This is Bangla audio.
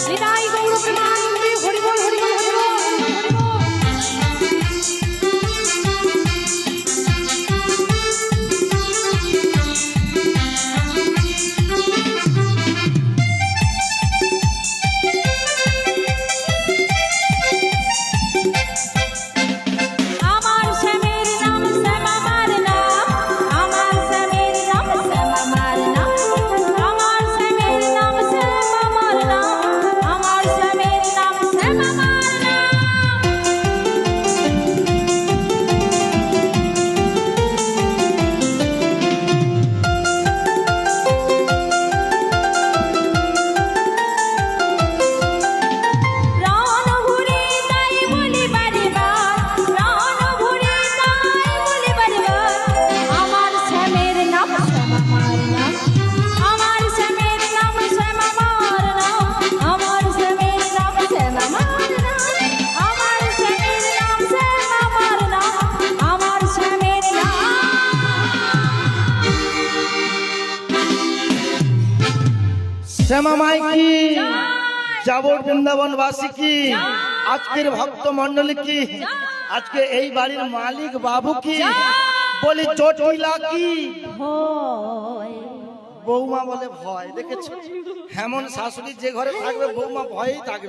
নিতাই গৌর প্রেমানন্দে হরি বল হরি বল হরি বল। শ্যামা মাই কি, যাবর বৃন্দাবনবাসী কি, আজকের ভক্ত মন্ডলী কি, আজকে এই বাড়ির মালিক বাবু কি, বলি চটিলা কি, বৌমা বলে ভয়। দেখেছো, এমন শাশুড়ি যে ঘরে থাকবে বৌমা ভয়েই থাকবে।